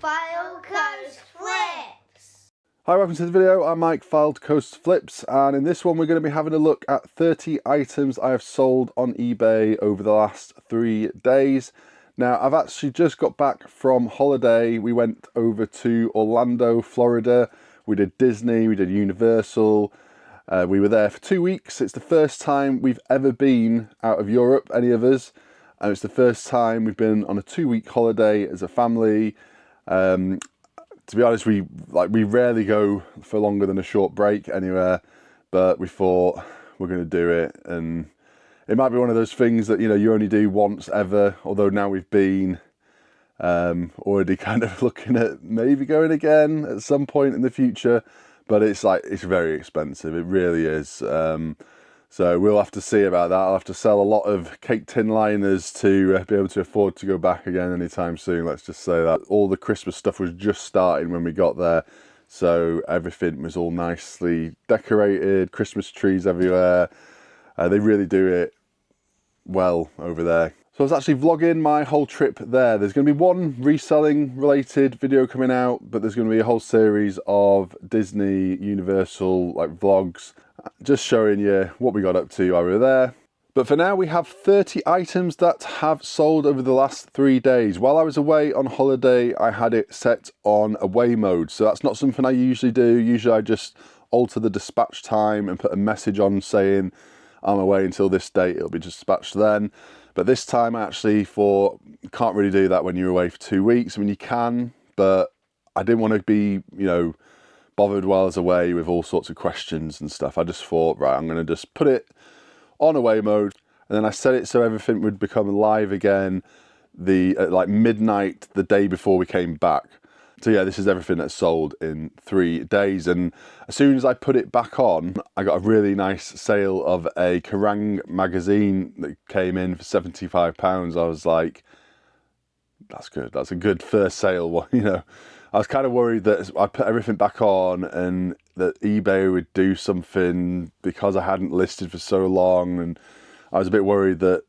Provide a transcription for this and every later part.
Fylde Coast Flips. Hi, welcome to the video. I'm Mike, Fylde Coast Flips, and in this one we're going to be having a look at 30 items I have sold on eBay over the last 3 days. Now, I've actually just got back from holiday. We went over to Orlando, Florida. We did Disney, we did Universal. We were there for 2 weeks. It's the first time we've ever been out of Europe, any of us. And it's the first time we've been on a 2-week holiday as a family. To be honest, we rarely go for longer than a short break anywhere, but we thought we're going to do it, and it might be one of those things that you only do once ever. Although now we've been already kind of looking at maybe going again at some point in the future, but it's very expensive. It really is. So we'll have to see about that. I'll have to sell a lot of cake tin liners to be able to afford to go back again anytime soon. Let's just say that. All the Christmas stuff was just starting when we got there. So everything was all nicely decorated, Christmas trees everywhere. They really do it well over there. So I was actually vlogging my whole trip there. There's going to be one reselling related video coming out, but there's going to be a whole series of Disney, Universal vlogs, just showing you what we got up to while we were there. But for now, we have 30 items that have sold over the last 3 days. While I was away on holiday, I had it set on away mode. So that's not something I usually do. Usually I just alter the dispatch time and put a message on saying I'm away until this date. It'll be dispatched then. But this time I actually thought, can't really do that when you're away for 2 weeks. I mean, you can, but I didn't want to be, bothered while I was away with all sorts of questions and stuff. I just thought, right, I'm going to just put it on away mode, and then I set it so everything would become live again at midnight the day before we came back. So yeah, this is everything that's sold in 3 days, and as soon as I put it back on, I got a really nice sale of a Kerrang magazine that came in for £75. I was like, that's good. That's a good first sale. I was kind of worried that I put everything back on and that eBay would do something because I hadn't listed for so long, and I was a bit worried that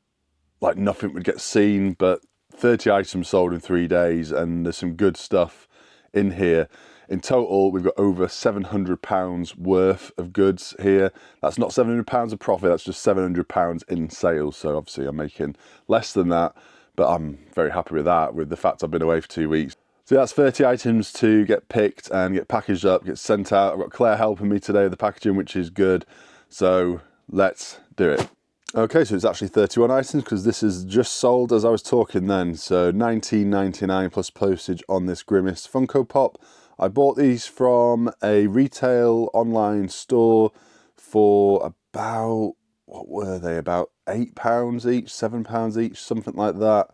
nothing would get seen. But 30 items sold in 3 days, and there's some good stuff in here. In total, we've got over £700 worth of goods here. That's not £700 of profit, that's just £700 in sales. So obviously I'm making less than that, but I'm very happy with that, with the fact I've been away for 2 weeks. So that's 30 items to get picked and get packaged up, get sent out. I've got Claire helping me today with the packaging, which is good. So let's do it. Okay, so it's actually 31 items because this is just sold as I was talking then. So $19.99 plus postage on this Grimace Funko Pop. I bought these from a retail online store for about, what were they, about £8 each, £7 each, something like that.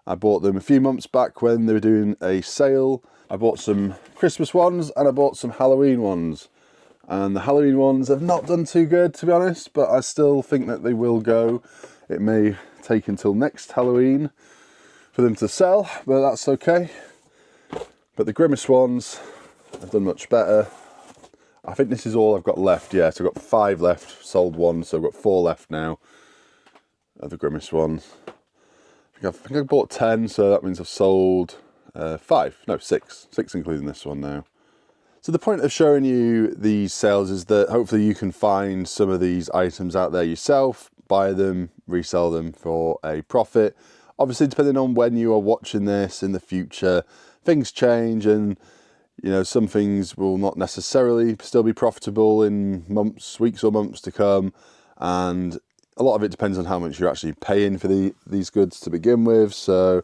I bought them a few months back when they were doing a sale. I bought some Christmas ones and I bought some Halloween ones. And the Halloween ones have not done too good, to be honest, but I still think that they will go. It may take until next Halloween for them to sell, but that's okay. But the Grimace ones have done much better. I think this is all I've got left. Yeah, so I've got 5 left, sold 1, so I've got 4 left now of the Grimace ones. I think I bought 10, so that means I've sold 6 including this one now. So the point of showing you these sales is that hopefully you can find some of these items out there yourself, buy them, resell them for a profit. Obviously, depending on when you are watching this in the future, things change, and some things will not necessarily still be profitable in weeks or months to come, and a lot of it depends on how much you're actually paying for these goods to begin with. So,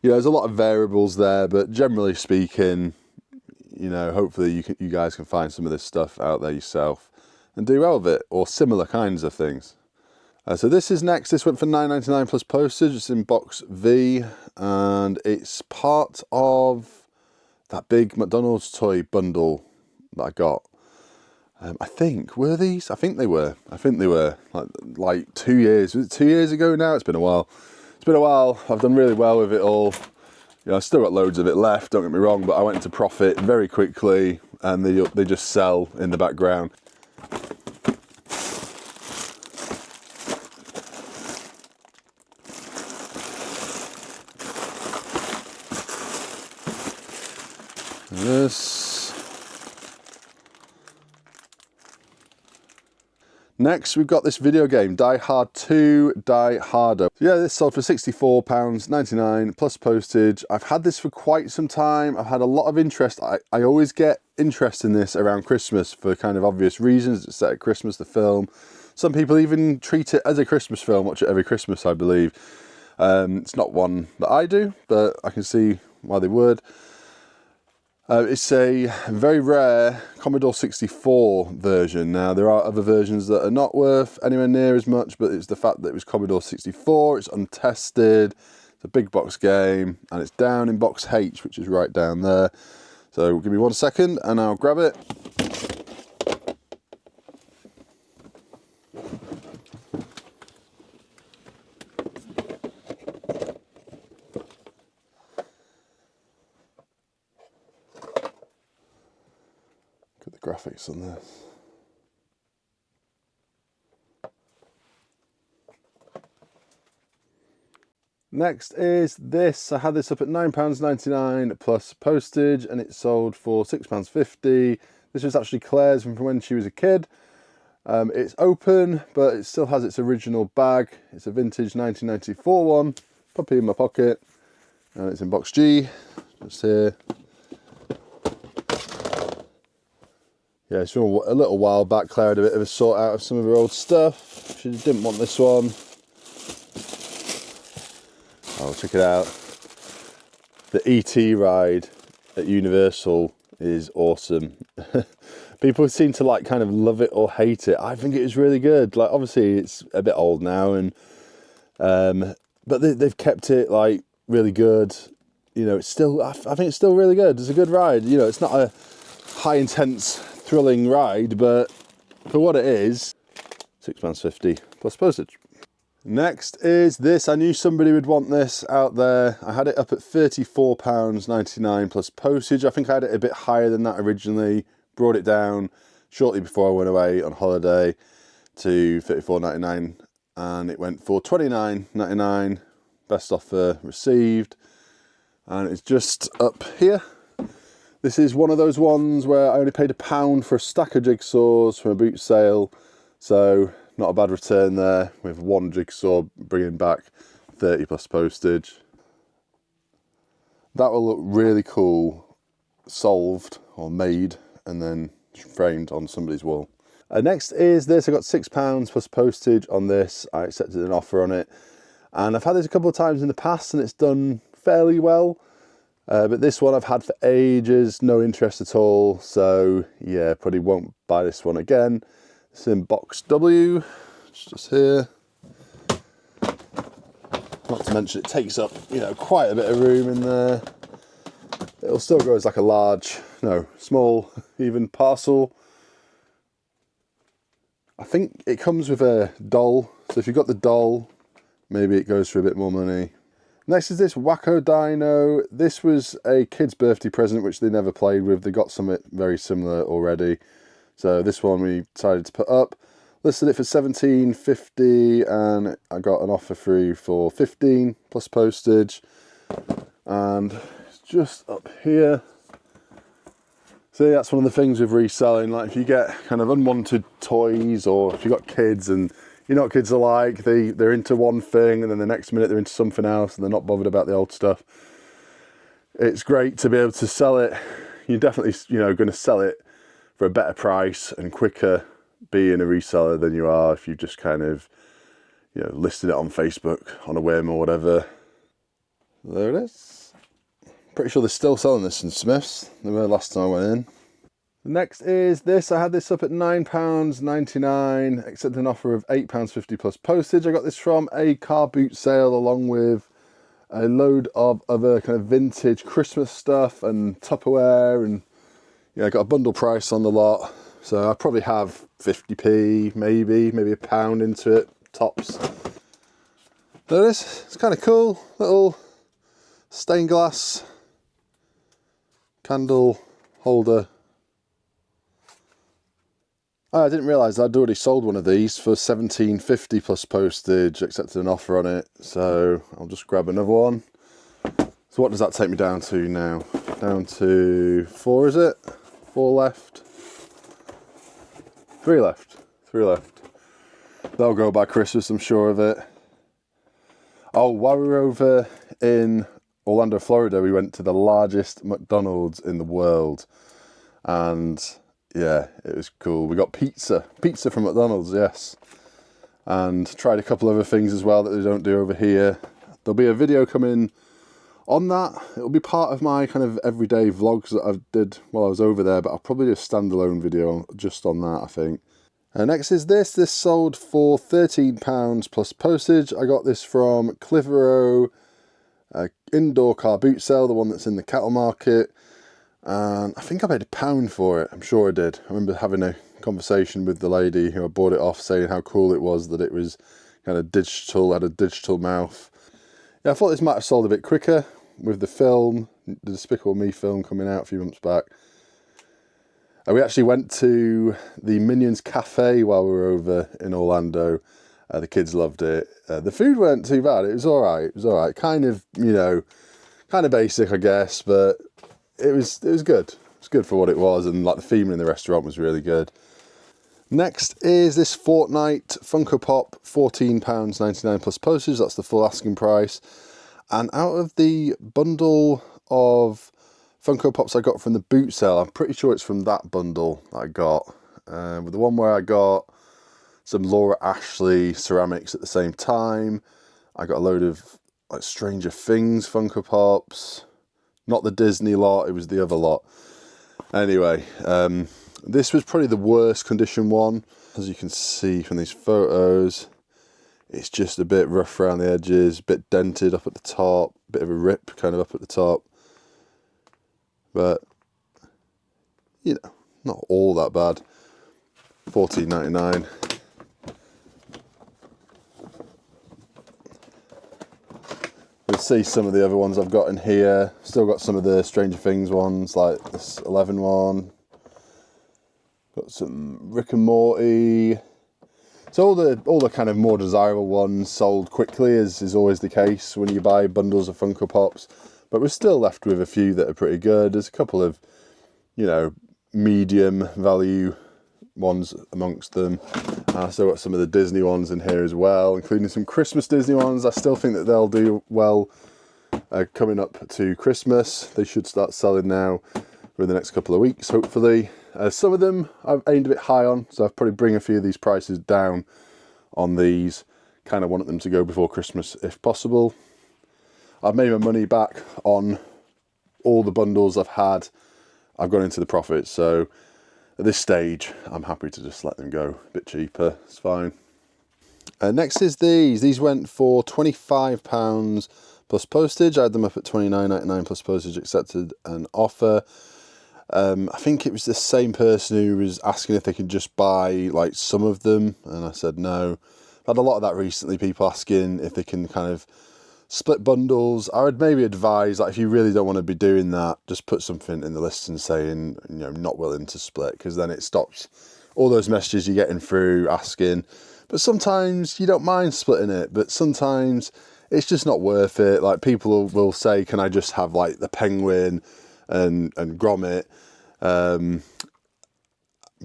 there's a lot of variables there, but generally speaking, hopefully you guys can find some of this stuff out there yourself and do well with it, or similar kinds of things. So this is next. This went for $9.99 plus postage. It's in box V, and it's part of that big McDonald's toy bundle that I got. I think, were these? I think they were. Like 2 years. Was it 2 years ago now? It's been a while. I've done really well with it all. I've still got loads of it left, don't get me wrong, but I went into profit very quickly, and they just sell in the background. This. Next, we've got this video game, Die Hard 2, Die Harder. Yeah, this sold for £64.99 plus postage. I've had this for quite some time. I've had a lot of interest. I always get interest in this around Christmas for kind of obvious reasons. It's set at Christmas, the film. Some people even treat it as a Christmas film, watch it every Christmas, I believe. It's not one that I do, but I can see why they would. It's a very rare Commodore 64 version. Now, there are other versions that are not worth anywhere near as much, but it's the fact that it was Commodore 64, it's untested, it's a big box game, and it's down in box H, which is right down there. So give me 1 second and I'll grab it. Graphics on this. Next is this. I had this up at £9.99 plus postage and it sold for £6.50. This was actually Claire's from when she was a kid. It's open, but it still has its original bag. It's a vintage 1994 one. Pop it in my pocket. And it's in box G, just here. Yeah, it's from a little while back. Claire had a bit of a sort out of some of her old stuff. She didn't want this one. Oh, check it out. The ET ride at Universal is awesome. People seem to like kind of love it or hate it. I think it is really good. Like, obviously it's a bit old now, and but they've kept it like really good. You know, it's still, I think it's still really good. It's a good ride. You know, it's not a high intense thrilling ride, but for what it is, £6.50 plus postage. Next is this. I knew somebody would want this out there. I had it up at £34.99 plus postage. I think I had it a bit higher than that originally. Brought it down shortly before I went away on holiday to £34.99, and it went for £29.99. Best offer received, and it's just up here. This is one of those ones where I only paid £1 for a stack of jigsaws from a boot sale, so not a bad return there, with one jigsaw bringing back 30 plus postage. That will look really cool solved or made and then framed on somebody's wall. Next is this. I got £6 plus postage on this. I accepted an offer on it, and I've had this a couple of times in the past and it's done fairly well. But this one I've had for ages, no interest at all, so yeah, probably won't buy this one again. It's in box W, it's just here. Not to mention it takes up, you know, quite a bit of room in there. It'll still go as like a large, no, small, even parcel. I think it comes with a doll, so if you've got the doll, maybe it goes for a bit more money. Next is this Wacko Dino. This was a kid's birthday present, which they never played with. They got something very similar already. So this one we decided to put up. Listed it for £17.50 and I got an offer through for £15 plus postage. And it's just up here. See, that's one of the things with reselling. Like, if you get kind of unwanted toys, or if you've got kids and you know what kids are like, they're into one thing and then the next minute they're into something else and they're not bothered about the old stuff. It's great to be able to sell it. You're definitely, you know, going to sell it for a better price and quicker being a reseller than you are if you just kind of, you know, listed it on Facebook on a whim or whatever. There it is. Pretty sure they're still selling this in Smith's. They were last time I went in. Next is this. I had this up at £9.99, accepted an offer of £8.50 plus postage. I got this from a car boot sale along with a load of other kind of vintage Christmas stuff and Tupperware, and yeah, I got a bundle price on the lot. So I probably have 50p, maybe £1 into it, tops. There it is. It's kind of cool. Little stained glass candle holder. Oh, I didn't realise I'd already sold one of these for £17.50 plus postage, accepted an offer on it, so I'll just grab another one. So what does that take me down to now? Down to 4, is it? 4 left. 3 left. 3 left. They'll go by Christmas, I'm sure of it. Oh, while we were over in Orlando, Florida, we went to the largest McDonald's in the world. And yeah, it was cool. We got pizza from McDonald's, yes. And tried a couple other things as well that they don't do over here. There'll be a video coming on that. It'll be part of my kind of everyday vlogs that I did while I was over there, but I'll probably do a standalone video just on that, I think. Next is this. This sold for £13 plus postage. I got this from Clitheroe indoor car boot sale, the one that's in the cattle market. And I think I paid £1 for it. I'm sure I did. I remember having a conversation with the lady who I bought it off, saying how cool it was that it was kind of digital, had a digital mouth. Yeah, I thought this might have sold a bit quicker with the film, the Despicable Me film coming out a few months back. We actually went to the Minions Cafe while we were over in Orlando. The kids loved it. The food weren't too bad. It was all right. It was all right. Kind of, you know, kind of basic, I guess, but it was good. It was good for what it was, and like the theming in the restaurant was really good. Next is this Fortnite Funko Pop, £14.99 plus postage. That's the full asking price. And out of the bundle of Funko Pops I got from the boot sale, I'm pretty sure it's from that bundle that I got. With the one where I got some Laura Ashley ceramics at the same time. I got a load of like Stranger Things Funko Pops. Not the Disney lot, it was the other lot. Anyway, this was probably the worst condition one. As you can see from these photos, it's just a bit rough around the edges, a bit dented up at the top, a bit of a rip kind of up at the top. But, you know, not all that bad. $14.99. You'll see some of the other ones I've got in here. Still got some of the Stranger Things ones, like this 11 one. Got some Rick and Morty. So all the kind of more desirable ones sold quickly, as is always the case when you buy bundles of Funko Pops. But we're still left with a few that are pretty good. There's a couple of, you know, medium value ones amongst them. I still got some of the Disney ones in here as well, including some Christmas Disney ones. I still think that they'll do well coming up to Christmas. They should start selling now for the next couple of weeks, hopefully. Some of them I've aimed a bit high on, so I'll probably bring a few of these prices down on these. Kind of wanted them to go before Christmas if possible. I've made my money back on all the bundles I've had. I've gone into the profit, so at this stage I'm happy to just let them go a bit cheaper. It's fine. Next is these. These went for £25 plus postage. I had them up at $29.99 plus postage, accepted an offer. I think it was the same person who was asking if they could just buy like some of them, and I said no. I've had a lot of that recently, people asking if they can kind of split bundles. I would maybe advise, like, if you really don't want to be doing that, just put something in the listing saying, you know, not willing to split, because then it stops all those messages you're getting through asking. But sometimes you don't mind splitting it, but sometimes it's just not worth it. Like, people will say, can I just have like the penguin and Gromit?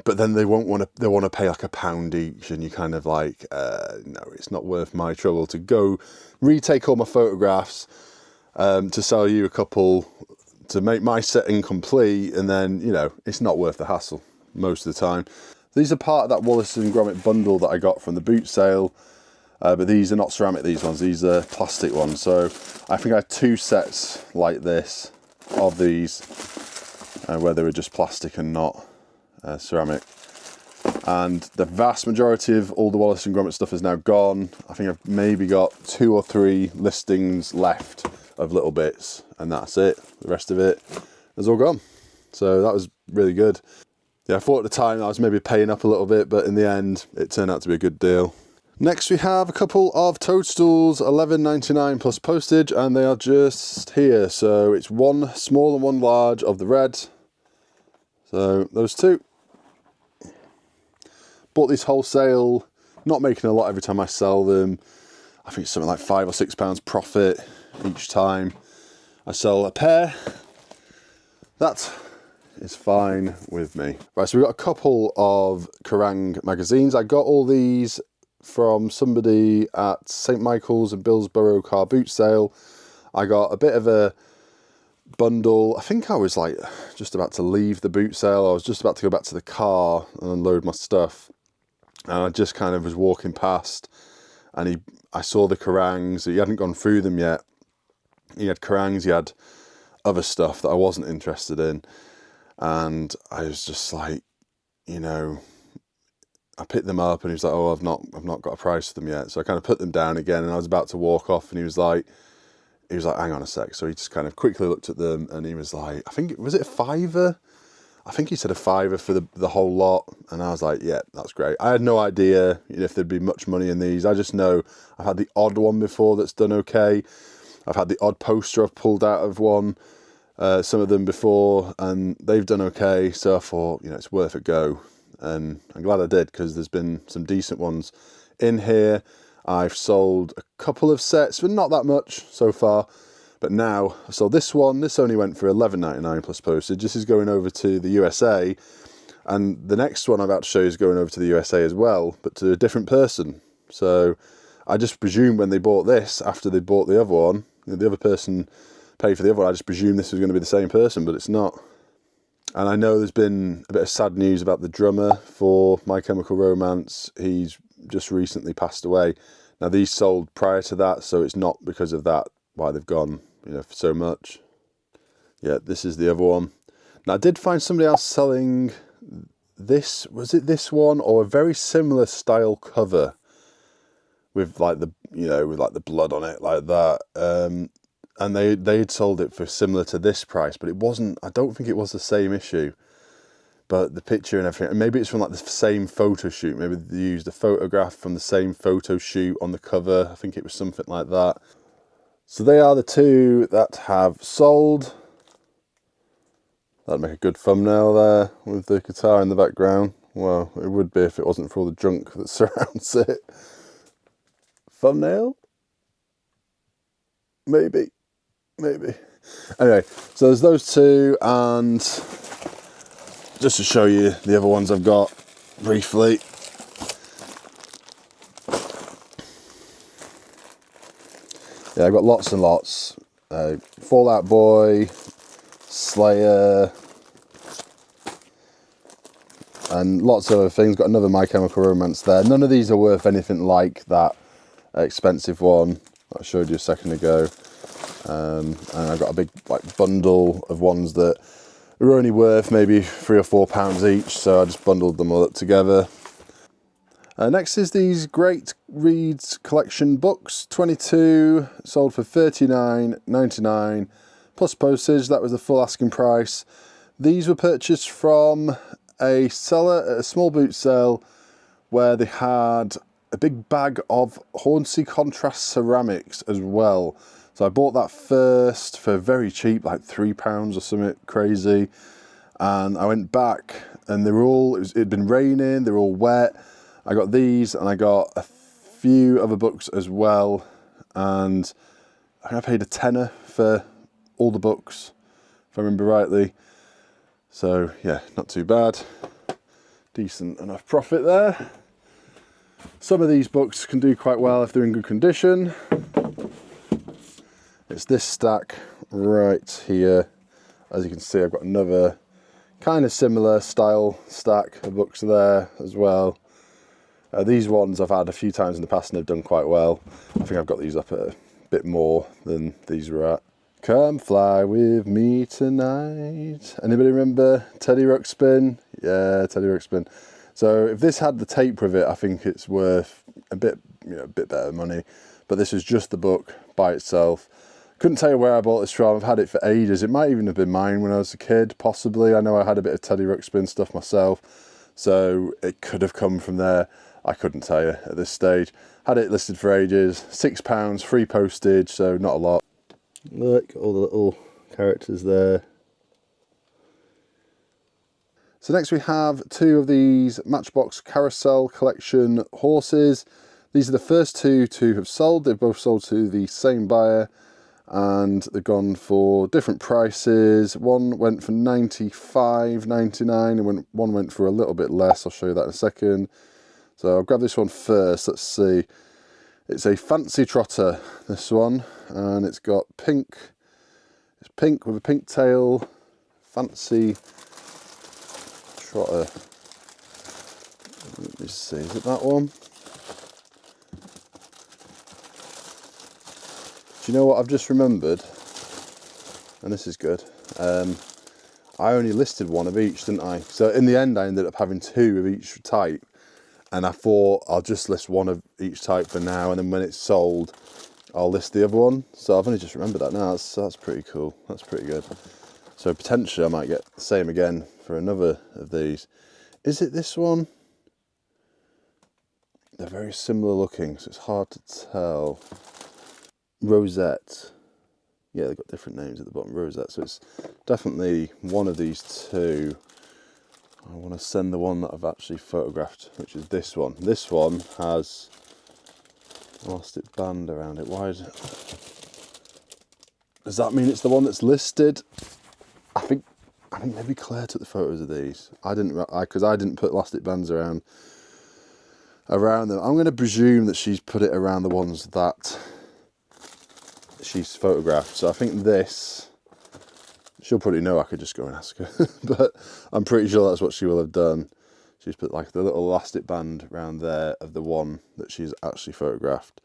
But then they want to pay like £1 each, and you kind of like, no, it's not worth my trouble to go retake all my photographs to sell you a couple to make my set incomplete, and then, you know, it's not worth the hassle most of the time. These are part of that Wallace and Gromit bundle that I got from the boot sale, but these are not ceramic, these ones, these are plastic ones. So I think I had 2 sets like this of these, where they were just plastic and not ceramic. And the vast majority of all the Wallace and Gromit stuff is now gone. I think I've maybe got 2 or 3 listings left of little bits, and that's it. The rest of it is all gone. So that was really good. Yeah, I thought at the time I was maybe paying up a little bit, but in the end it turned out to be a good deal. Next we have a couple of toadstools, $11.99 plus postage, and they are just here. So it's 1 small and 1 large of the red. So those 2. Bought these wholesale, not making a lot every time I sell them. I think it's something like £5 or £6 profit each time I sell a pair. That is fine with me. Right, so we've got a couple of Kerrang magazines. I got all these from somebody at St Michael's and Billsborough car boot sale. I got a bit of a bundle. I think I was like just about to leave the boot sale. I was just about to go back to the car and unload my stuff. And I just kind of was walking past and I saw the Kerrangs. He hadn't gone through them yet. He had Kerrangs, he had other stuff that I wasn't interested in. And I was just like, you know, I picked them up and he was like, oh, I've not got a price for them yet. So I kind of put them down again and I was about to walk off and he was like, hang on a sec. So he just kind of quickly looked at them and he was like, was it a £5? I think he said a £5 for the whole lot. And I was like, yeah, that's great. I had no idea if there'd be much money in these. I just know I've had the odd one before that's done okay. I've had the odd poster I've pulled out of one, some of them before, and they've done okay. So I thought, it's worth a go. And I'm glad I did, because there's been some decent ones in here. I've sold a couple of sets, but not that much so far. But now I sold this one. This only went for $11.99 plus postage. This is going over to the USA. And the next one I'm about to show you is going over to the USA as well, but to a different person. So I just presumed when they bought this, after they bought the other one, the other person paid for the other one, I just presumed this was going to be the same person, but it's not. And I know there's been a bit of sad news about the drummer for My Chemical Romance. He's just recently passed away. Now these sold prior to that, so it's not because of that why they've gone, for so much. Yeah, this is the other one. Now I did find somebody else selling this. Was it this one or a very similar style cover with like the the blood on it like that? And they had sold it for similar to this price, but it wasn't. I don't think it was the same issue. But the picture and everything, maybe it's from like the same photo shoot. Maybe they used a photograph from the same photo shoot on the cover. I think it was something like that. So they are the two that have sold. That'd make a good thumbnail there with the guitar in the background. Well, it would be if it wasn't for all the junk that surrounds it. Thumbnail? Maybe. Anyway, so there's those two, and just to show you the other ones I've got briefly. Yeah, I've got lots and lots. Fall Out Boy, Slayer, and lots of other things. Got another My Chemical Romance there. None of these are worth anything like that expensive one that I showed you a second ago. And I've got a big bundle of ones that are only worth maybe £3 or £4 each, so I just bundled them all up together. Next is these Great Reads collection books, 22, sold for $39.99 plus postage. That was the full asking price. These were purchased from a seller at a small boot sale where they had a big bag of Hornsey contrast ceramics as well. So I bought that first for very cheap, like £3 or something crazy. And I went back and they were all, it'd been raining, they were all wet. I got these and I got a few other books as well. And I think I paid £10 for all the books, if I remember rightly. So yeah, not too bad. Decent enough profit there. Some of these books can do quite well if they're in good condition. It's this stack right here. As you can see, I've got another kind of similar style stack of books there as well. These ones I've had a few times in the past and they've done quite well. I think I've got these up at a bit more than these were at. Come fly with me tonight. Anybody remember Teddy Ruxpin? Yeah, Teddy Ruxpin. So if this had the tape with it, I think it's worth a bit better money. But this is just the book by itself. Couldn't tell you where I bought this from. I've had it for ages. It might even have been mine when I was a kid, possibly. I know I had a bit of Teddy Ruxpin stuff myself, so it could have come from there. I couldn't tell you at this stage. Had it listed for ages. £6, free postage, so not a lot. Look, all the little characters there. So next we have two of these Matchbox Carousel Collection horses. These are the first two to have sold. They've both sold to the same buyer. and they've gone for different prices. One went for $95.99 and one went for a little bit less. I'll show you that in a second. So I'll grab this one first. Let's see. It's a fancy trotter, this one, and it's got pink. It's pink with a pink tail. Fancy trotter. Let me see, is it that one? Do you know what I've just remembered? And this is good. I only listed one of each, didn't I? So in the end, I ended up having two of each type. And I thought I'll just list one of each type for now, and then when it's sold, I'll list the other one. So I've only just remembered that now. That's pretty cool. That's pretty good. So potentially I might get the same again for another of these. Is it this one? They're very similar looking, so it's hard to tell. Rosette. Yeah, they've got different names at the bottom. Rosette. So it's definitely one of these two. I want to send the one that I've actually photographed, which is this one. This one has elastic band around it. Why is it? Does that mean it's the one that's listed? I think maybe Claire took the photos of these. I didn't, because I didn't put elastic bands around them. I'm going to presume that she's put it around the ones that she's photographed. So I think this. She'll probably know, I could just go and ask her, but I'm pretty sure that's what she will have done. She's put like the little elastic band around there of the one that she's actually photographed.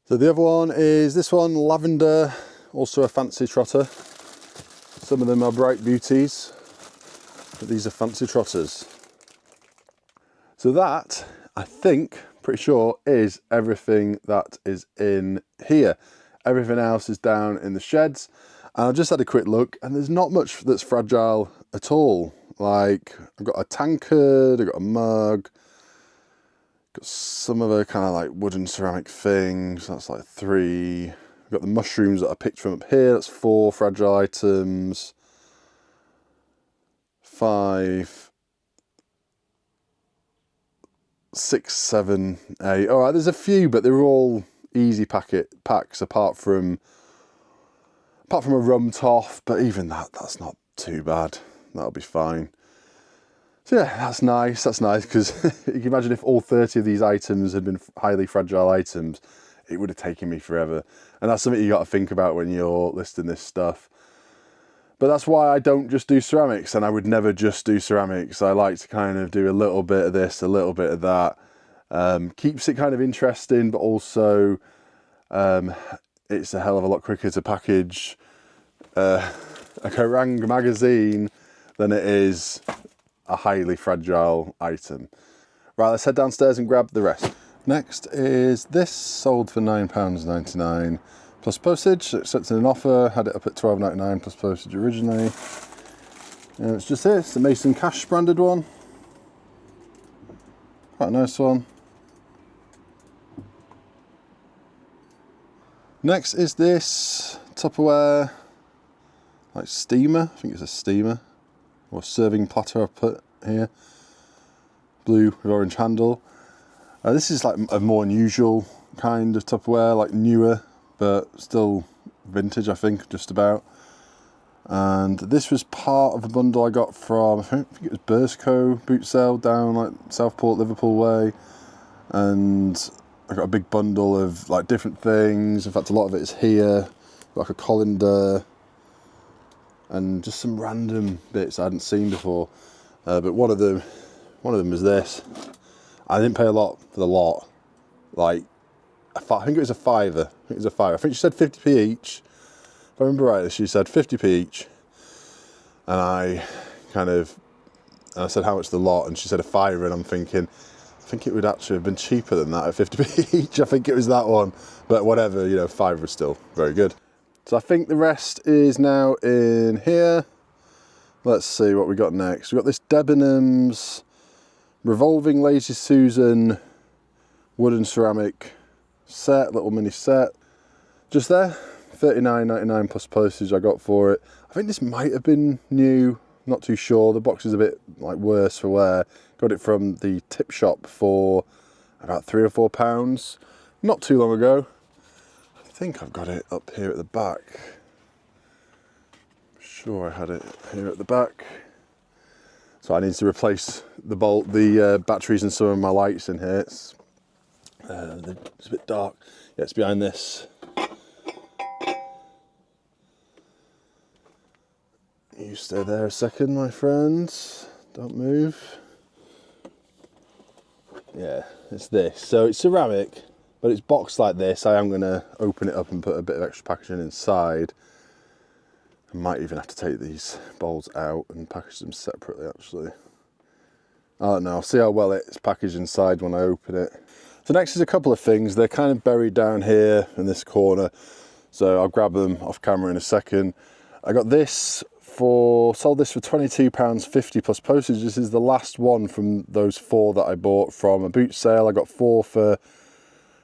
So the other one is this one, lavender, also a fancy trotter. Some of them are bright beauties, but these are fancy trotters. So that, I think, pretty sure, is everything that is in here. Everything else is down in the sheds. And I've just had a quick look, and there's not much that's fragile at all. Like, I've got a tankard, I've got a mug, got some other kind of like wooden ceramic things. That's like 3. I've got the mushrooms that I picked from up here. That's 4 fragile items. 5, 6, 7, 8. All right, there's a few, but they're all easy packs apart from a rum toff, but even that's not too bad. That'll be fine. So yeah, that's nice. That's nice, because you can imagine if all 30 of these items had been highly fragile items, it would have taken me forever. And that's something you got to think about when you're listing this stuff. But that's why I don't just do ceramics, and I would never just do ceramics. I like to kind of do a little bit of this, a little bit of that. Keeps it kind of interesting, but also it's a hell of a lot quicker to package a Kerrang magazine than it is a highly fragile item. Right, let's head downstairs and grab the rest. Next is this, sold for £9.99 plus postage. Accepted an offer, had it up at £12.99 plus postage originally. And it's just this, the Mason Cash branded one. Quite a nice one. Next is this Tupperware, like steamer. I think it's a steamer or serving platter I've put here. Blue with orange handle. This is like a more unusual kind of Tupperware, like newer, but still vintage, I think, just about. And this was part of a bundle I got from, I think it was Bursco boot sale down like Southport, Liverpool way. And I got a big bundle of like different things. In fact, a lot of it is here, like a colander, and just some random bits I hadn't seen before. But one of them was this. I didn't pay a lot for the lot. Like, I think it was a fiver. I think she said 50p each. If I remember right, she said 50p each. And I said how much the lot, and she said a fiver, and I'm thinking, I think it would actually have been cheaper than that at 50p each. I think it was that one, but whatever, you know, fiver is still very good. So I think the rest is now in here. Let's see what we got next. We've got this Debenhams revolving Lazy Susan wooden ceramic set, little mini set. Just there, £39.99 plus postage I got for it. I think this might have been new, not too sure. The box is a bit like worse for wear. Got it from the tip shop for about £3 or £4, not too long ago. think I've got it up here at the back. I'm sure I had it here at the back. So I need to replace the batteries and some of my lights in here. It's a bit dark. Yeah, it's behind this. You stay there a second, my friends. Don't move. Yeah, it's this. So it's ceramic, but it's boxed like this. I am going to open it up and put a bit of extra packaging inside. I might even have to take these bowls out and package them separately, actually. I don't know. I'll see how well it's packaged inside when I open it. So next is a couple of things. They're kind of buried down here in this corner, so I'll grab them off camera in a second. I got this sold this for £22.50 plus postage. This is the last one from those 4 that I bought from a boot sale. I got 4 for,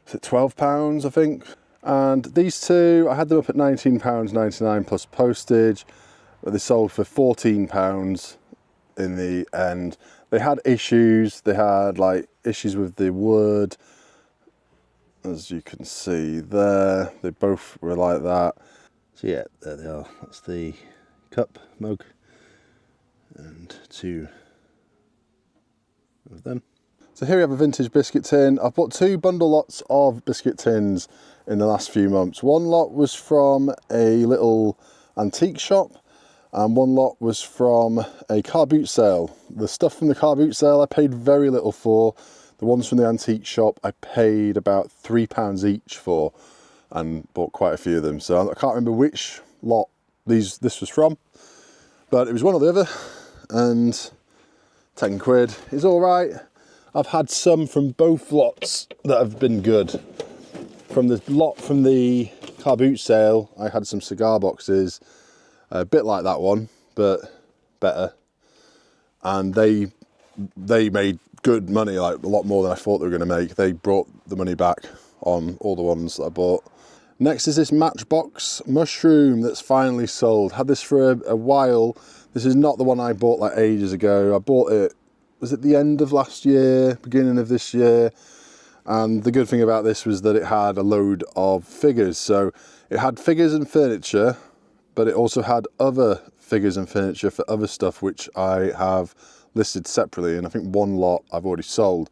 is it £12, I think? And these 2, I had them up at £19.99 plus postage, but they sold for £14 in the end. They had issues. They had like issues with the wood, as you can see there. They both were like that. So yeah, there they are. That's the cup, mug, and 2 of them. So here we have a vintage biscuit tin. I've bought 2 bundle lots of biscuit tins in the last few months. One lot was from a little antique shop, and one lot was from a car boot sale. The stuff from the car boot sale I paid very little for. The ones from the antique shop I paid about £3 each for, and bought quite a few of them. So I can't remember which lot this was from, but it was one or the other, and 10 quid is all right. I've had some from both lots that have been good. From the lot from the car boot sale, I had some cigar boxes, a bit like that one, but better. And they made good money, like a lot more than I thought they were going to make. They brought the money back on all the ones that I bought. Next is this Matchbox mushroom that's finally sold. Had this for a while. This is not the one I bought like ages ago. I bought it, was it the end of last year, beginning of this year? And the good thing about this was that it had a load of figures. So it had figures and furniture, but it also had other figures and furniture for other stuff, which I have listed separately. And I think one lot I've already sold.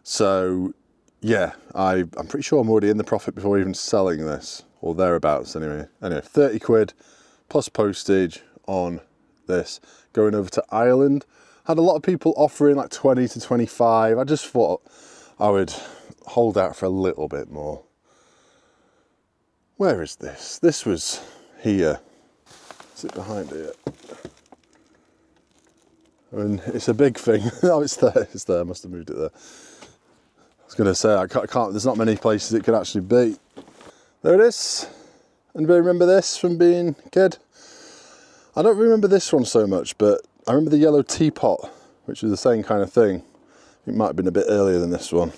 So yeah, I'm pretty sure I'm already in the profit before even selling this, or thereabouts anyway. Anyway, 30 quid plus postage on this. Going over to Ireland. Had a lot of people offering like 20 to 25. I just thought I would hold out for a little bit more. Where is this? This was here. Is it behind it? I mean, it's a big thing. Oh, it's there. It's there. I must have moved it there. I was going to say, I can't, there's not many places it could actually be. There it is. Anybody remember this from being a kid? I don't remember this one so much, but I remember the yellow teapot, which was the same kind of thing. It might have been a bit earlier than this one.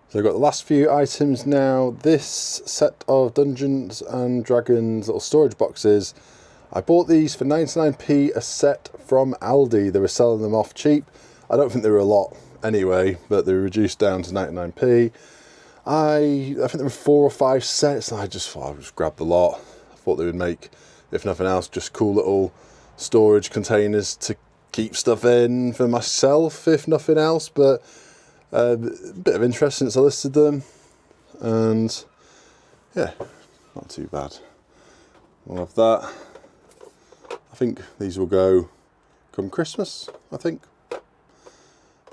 So I've got the last few items now. This set of Dungeons and Dragons little storage boxes. I bought these for 99p a set from Aldi. They were selling them off cheap. I don't think they were a lot anyway, but they were reduced down to 99p. I think there were 4 or 5 sets, and I just thought I'd just grab the lot. I thought they would make, if nothing else, just cool little storage containers to keep stuff in for myself, if nothing else. But a bit of interest since I listed them, and yeah, not too bad. We'll have that. I think these will go come Christmas, I think.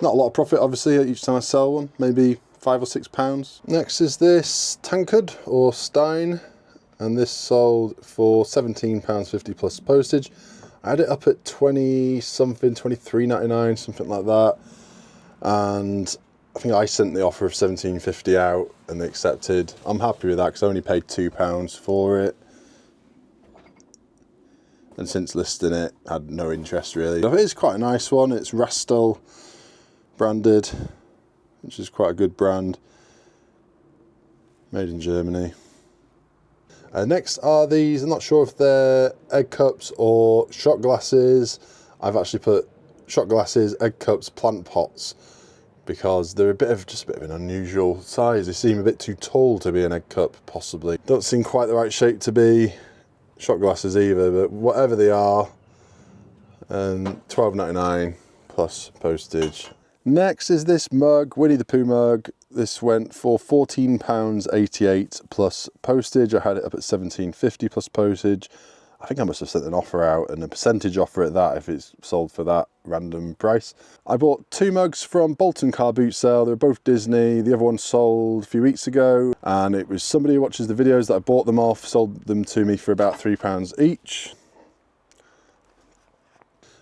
Not a lot of profit, obviously, each time I sell one, maybe £5 or £6. Next is this tankard, or stein, and this sold for £17.50 plus postage. I had it up at 20 something, 23.99, something like that, and I think I sent the offer of £17.50 out and they accepted. I'm happy with that because I only paid £2 for it, and since listing it, had no interest really. It is quite a nice one. It's Rastel branded, which is quite a good brand, made in Germany. Next are these. I'm not sure if they're egg cups or shot glasses. I've actually put shot glasses, egg cups, plant pots. because they're just a bit of an unusual size. They seem a bit too tall to be an egg cup, possibly. Don't seem quite the right shape to be shot glasses either, but whatever they are, $12.99 plus postage. Next is this mug, Winnie the Pooh mug. This went for £14.88 plus postage. I had it up at £17.50 plus postage. I think I must have sent an offer out and a percentage offer at that if it's sold for that random price. I bought 2 mugs from Bolton Car Boot Sale. They were both Disney. The other one sold a few weeks ago, and it was somebody who watches the videos that I bought them off, sold them to me for about £3 each.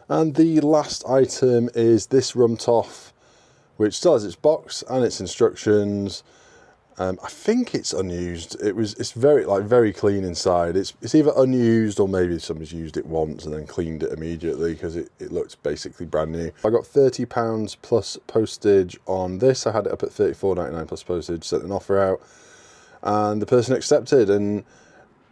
And the last item is this rum toff, which still has its box and its instructions. I think it's unused. It's very clean inside. It's either unused or maybe somebody's used it once and then cleaned it immediately, because it looks basically brand new. I got £30 plus postage on this. I had it up at $34.99 plus postage, sent an offer out, and the person accepted, and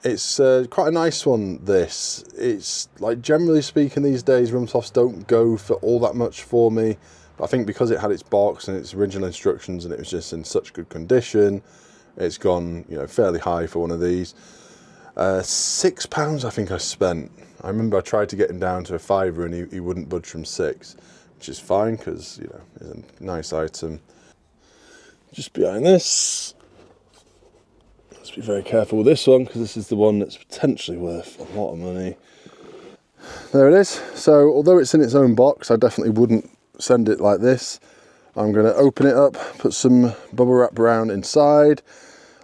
it's quite a nice one, this. It's like, generally speaking these days, rum toffs don't go for all that much for me. But I think because it had its box and its original instructions and it was just in such good condition, it's gone, you know, fairly high for one of these. £6 I think I spent. I remember I tried to get him down to a £5 and he wouldn't budge from £6, which is fine because, you know, it's a nice item. Just behind this, let's be very careful with this one because this is the one that's potentially worth a lot of money. There it is. So although it's in its own box, I definitely wouldn't send it like this. I'm going to open it up, put some bubble wrap around inside.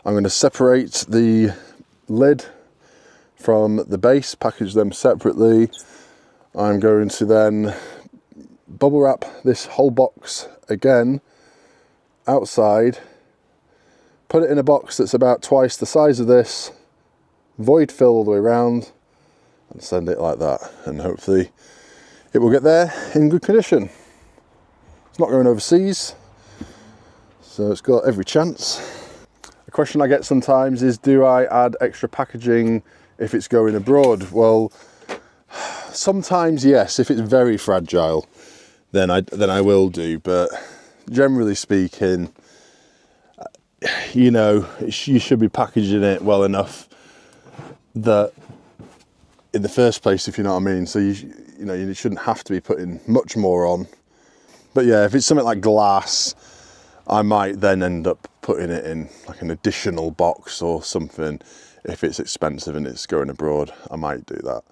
I'm going to separate the lid from the base, package them separately. I'm going to then bubble wrap this whole box again outside, put it in a box that's about twice the size of this, void fill all the way around, and send it like that, and hopefully it will get there in good condition. It's not going overseas, so it's got every chance. A question I get sometimes is, do I add extra packaging if it's going abroad? Well, sometimes yes. If it's very fragile, then I will do, but generally speaking, you know, you should be packaging it well enough that in the first place, if you know what I mean. So you know, you shouldn't have to be putting much more on. But yeah, if it's something like glass, I might then end up putting it in like an additional box or something. If it's expensive and it's going abroad, I might do that.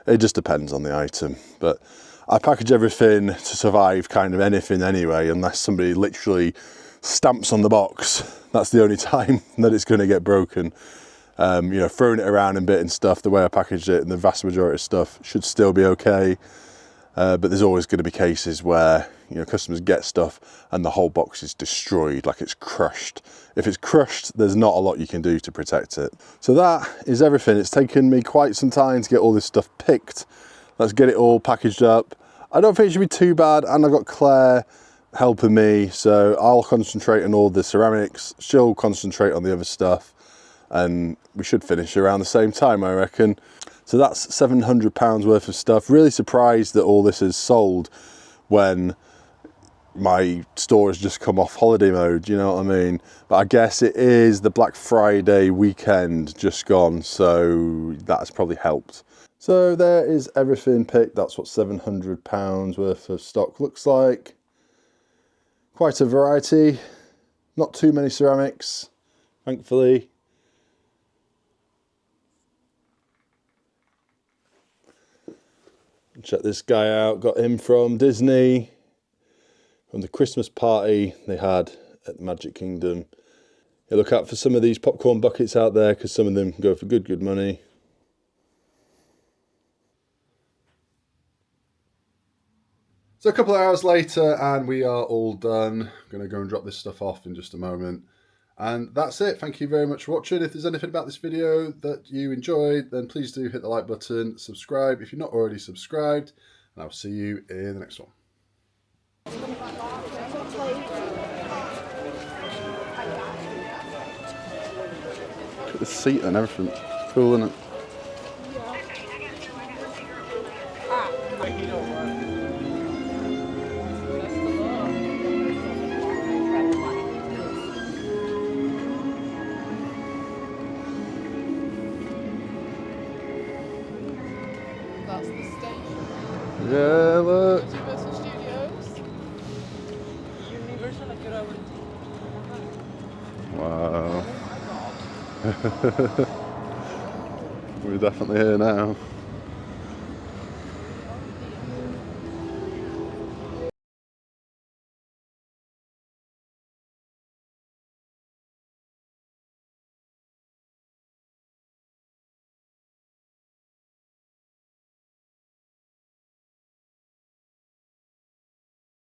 It just depends on the item. But I package everything to survive kind of anything anyway, unless somebody literally stamps on the box. That's the only time that it's going to get broken. You know, throwing it around in bit and stuff, the way I packaged it, and the vast majority of stuff should still be okay. But there's always going to be cases where, you know, customers get stuff and the whole box is destroyed, like it's crushed. If it's crushed, there's not a lot you can do to protect it. So that is everything. It's taken me quite some time to get all this stuff picked. Let's get it all packaged up. I don't think it should be too bad, and I've got Claire helping me, so I'll concentrate on all the ceramics, she'll concentrate on the other stuff, and we should finish around the same time, I reckon. So that's £700 worth of stuff. Really surprised that all this is sold when my store has just come off holiday mode, you know what I mean? But I guess it is the Black Friday weekend just gone, so that's probably helped. So there is everything picked. That's what £700 worth of stock looks like. Quite a variety, not too many ceramics, thankfully. Check this guy out, got him from Disney, from the Christmas party they had at Magic Kingdom. Yeah, look out for some of these popcorn buckets out there, because some of them go for good money. So a couple of hours later and we are all done. I'm going to go and drop this stuff off in just a moment. And that's it. Thank you very much for watching. If there's anything about this video that you enjoyed, then please do hit the like button, subscribe if you're not already subscribed, and I'll see you in the next one. Look at the seat and everything. Cool, isn't it? Yeah, look. Universal Studios. Universal Gravity. Wow. Oh my god. We're definitely here now.